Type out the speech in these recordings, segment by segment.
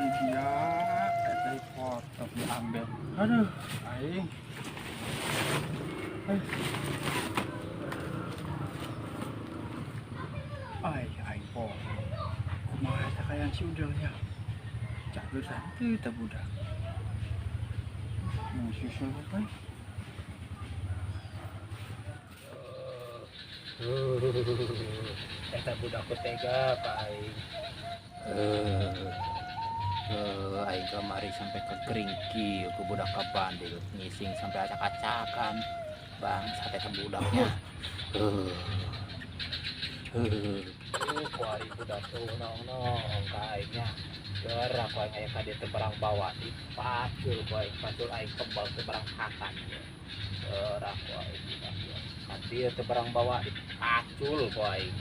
dia dari foto diambil. Aduh, aing. Aing po. Kumaha ta kayang si udahnya. Jago santai ta budak. Mau susul apa? Eta budak tega Pak Aing. Aing kemari sampai ke Keringki, ke budak ke bandil, ngising sampai acak-acakan. Bang, sate tembudaknya. Kuari budak tuh nong kainnya. Gerak ku aing aya ka dieu teh barang bawa dipacul ku aing, pacul aing kembal teh barang hakan. Gerak ku aing budak. Ka dieu teh barang bawa dipacul ku aing.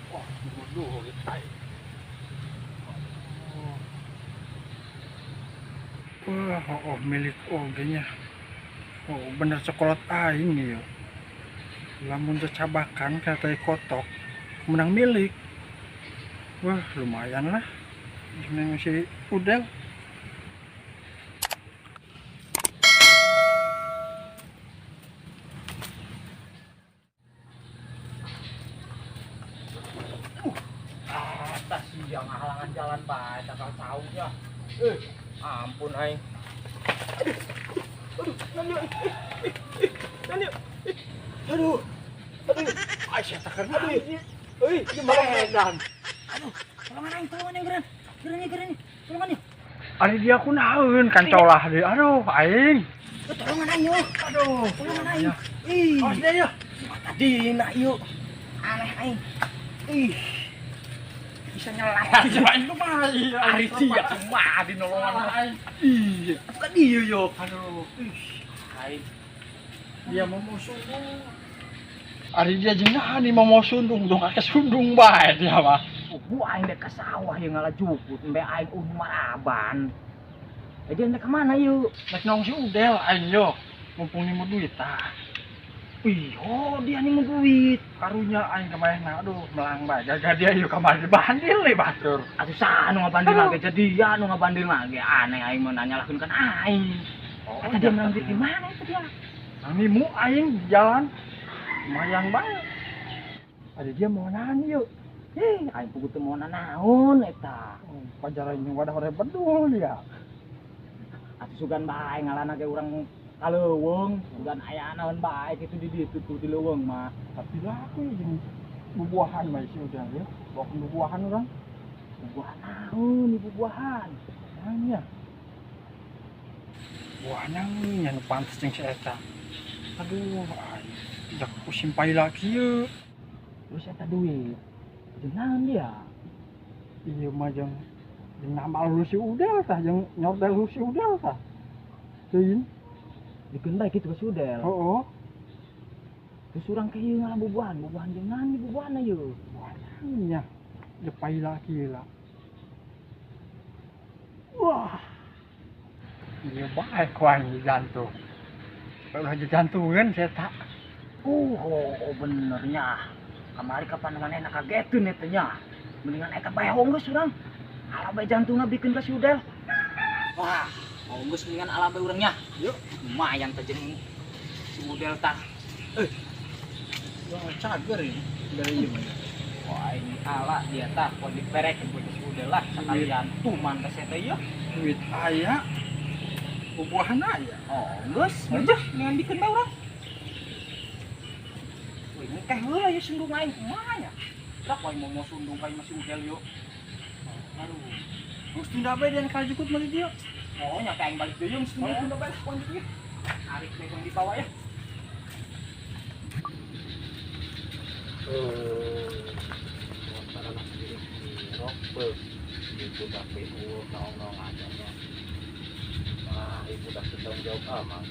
Wah, bodoh gitu. Wah, milik ogenya. Bener sekolot aing nih yo. Lamun cabakan kata kotok menang milik. Wah, lumayan lah. Ini masih udel. Atas yang halangan jalan bae takal saunya. Ampun aing. Aduh. Aisyah takkan. Gimana edan? Tolongan aing, geran. Geran. Tolongan yuk. Ari dia kunaeun kan colah deui. Aduh, aing. Tolongan aing yuk. Aduh. Tolongan aing. Ih. Awas deh yuk. Tadina yuk. Aneh aing. Ih. Bisa nyelak. Aing mah. Ari dia mah di nolongan aing. Iya. Bukan dia yuk. Aduh. Aing Dia mau sundung. Ari dia jeung nih mau sundung dong ake sundung bae dia mah. Bu aing dek ke sawah yang ngalah jukut, mbe aing maraban. Jadi anda kemana yuk? Nek nong si udel aing yo. Mumpung nih mau duit tah. Wih, oh dia nih mau duit. Karunya aing kemaehna aduh melang bae. Jaga dia yuk kamari bandil nih batur. Atuh sah nu ngabandil lagi jadi ya nu ngabandil lagi. Aneh aing mau nanyalakeun kan aing. Oh, Kata dia menang duit di mana itu dia? Namimu aing di jalan lumayan bae. Ada dia mau nahan yuk. Aing pugu teu moana naon eta. Pajaran yang wadah-wadah bedul dia. Atuh sugan bae ngalana ge urang kaleuweung, sugan aya naon bae kitu di ditu tuh di leuweung mah. Tapi lah aku yang bubuahan mah sih udah ya. Bawa bubuahan orang. Bubuahan naon, bubuahan. Nanya. Buahnya nih yang pantas yang si eta. Aduh, tidak aku simpai lagi yuk. Terus eta duit. Jeung naon dia? Iya mah yang nama lu si udel tah, yang nyordel lu si udel tah. Teuing. Dikeun bae kitu ka sudel. Oh. Terus urang ke ieu ngalah bubuahan jeung naon di bubuahanna yeuh? Buahnya jepai lagi lah. Wah. Dia baik kuang jantung. Kalau aja jantungan saya tak. Benernya. Kamari kapan manehna kagetkeun eta nya. Mendingan eta bae honggeus urang. Ala bae jantungna bikin ka si udel. Wah, honggeus mendingan ala bae urang nya. Yuk, lumayan teh jeung si udel tah. Wah, cager ini. Dari ieu mah. Wah, ini ala dia tah pon diperek ku si udel lah sakalian tuman ka eta ieu. Duit aya. Bubuahan aya. Honggeus, meuh mendingan bikin bae urang. Wih, ngekeh heula ya sundung aing kumaha nya. Dak wae mau sundung ka masih udel yuk. Aduh. Geus tunda bae dan kajukut mah dia. Oh, nya aing balik deui geus tunda bae poin kieu. Tarik bae yang dibawa ya. motor anak sendiri rokbel. Itu dah PU nong aja nya. Ibu dah tanggung jawab aman.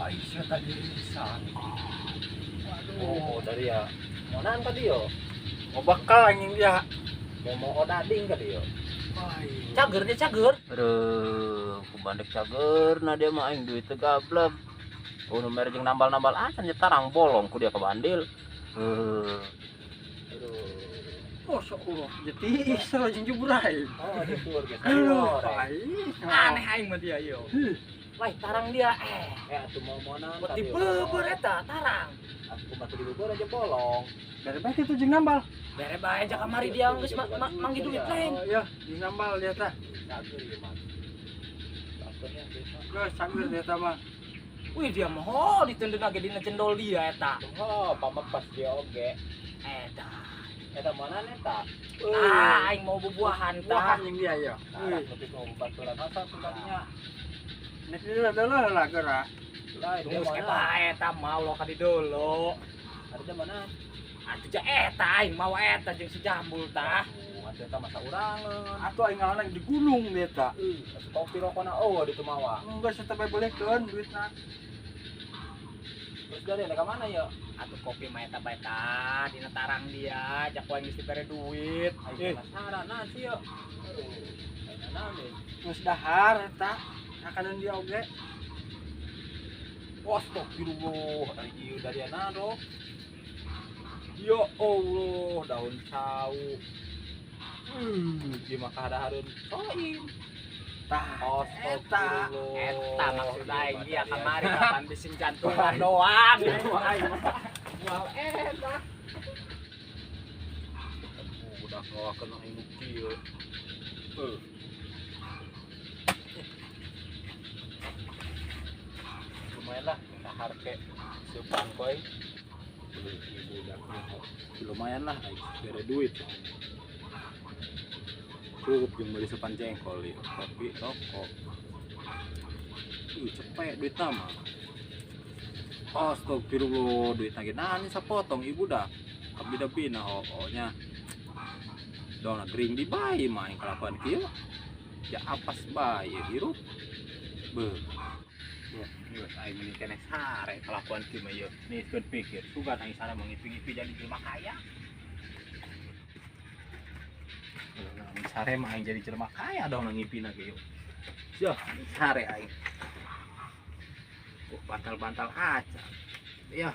Aisyah tadi lisan. Dari ya. Monaan tadi yo. Mau bakal anjing dia. Mau odading tadi yo. Cager dia cager. Aduh, kubandek cager, nah dia mah aing duit gablek. Oh, nomor jeung nambal-nambal acan nyetarang bolong ku dia ke bandil. Aduh. Oh, Allah, jadi isra jeung jubrai. Oh, ada tur geus. Aduh, Aneh aing mah dia yo. Wah, tarang dia Atuh mau-monan. beti beubeur eta tarang. Aku batu di bubur aja bolong. Dari baik itu jeung nambal. Bere bae aja kamari dia geus manggi duit lain. Oh iya, jeung nambal dia teh. Cager ieu mah. Cagernya bisa. Geus sanger dia teh mah. Wih dia mah ho ditendeu lagi dina cendol dia eta. Oh, pamak pas dia oge. Eta. Eta mana eta? Aing mau bubuahan Buahan tah. yang dia ya. Nah, tapi mau baturan asa tadinya. Nek dia adalah lah gerak. Lah, dia Geus mana? eta eta mau lo ka di dulu. Ada mana? Atuh ja eta aing mau eta jeung si Jambul tah. Atuh eta masa urangan. Atuh aing ngaranna di gunung dia teh. Kopi rokona oh di tumawa. Enggak sampai bolehkeun duitna. Terus dari ka mana ya? Atuh kopi mah eta bae tah dina tarang dia jak wae geus dibere duit. Aing penasaran nah sih ya. Aduh, aing naon Geus dahar eta. Akanan dia oge. Astagfirullah, ieu dari nado. Ya Allah, daun sawu. Di mah kadahareun soim. Tah, eta. Eta maksud aing dia kamari kapan bising jantungan doang. Aing mah moal eta. Udah ngawakeun aing kieu. Lumayan lah, dahar ke supan koy. Beli ibu daknya. Lumayan lah, bere duit. Cukup jeung beli supan jengkol ieu, kopi rokok. Cepet duit nama. Astagfirullah, duit lagi nani sapotong ibu dah. Kabida-bina nya. Dong gering di bayi main kelakuan kieu. Ya apes bayi hirup. Beuh. Yuk, aing meuni keneh sare kelakuan kieu mah yeuh. Niskeun pikir, sugan aing sare mengipi-ngipi jadi jelema kaya. Aing sare mah aing jadi jelema kaya dong ngipina ge yeuh. Yeuh, sare aing. Bantal-bantal aja. Ya.